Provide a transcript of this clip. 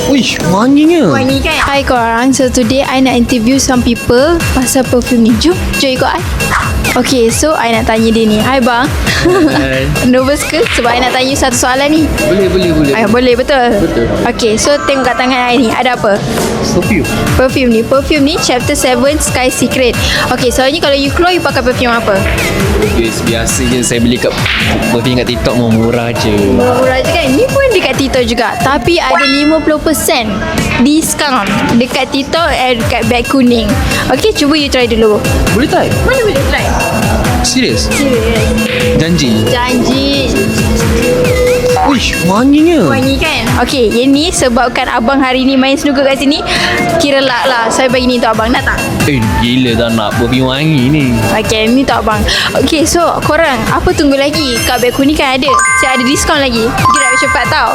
Uish, wanginya. Wangi kan? Hai korang, so today I nak interview some people pasal perfume ni. Jom ikut I. Okay, so I nak tanya dia ni. Hai bang. Hai. Nervous ke? Sebab I nak tanya satu soalan ni. Boleh. Boleh, betul? Betul. Okay, so tengok kat tangan I ni. Ada apa? Perfume. Perfume ni Chapter 7 Sky Secret. Okay, soalnya kalau you keluar, you pakai perfume apa? Guys, biasa je saya beli kat perfume kat TikTok murah je. Murah je kan? Ni pun dekat TikTok juga. Tapi ada 50% diskaun dekat TikTok and dekat beg kuning. Okay, cuba you try dulu. Boleh tak? Mana boleh try? Serius? Serius. Janji. Janji. Uish, wanginya. Wangi kan? Okay, yang ni sebabkan abang hari ni main snooker kat sini. Kira lah saya bagi ni untuk abang. Nak tak? Gila tak nak perfume wangi ni. Okay, ni untuk abang. Okay, so korang apa tunggu lagi? Kat beg kuning kan ada. Saya ada diskaun lagi. Gerak cepat tau.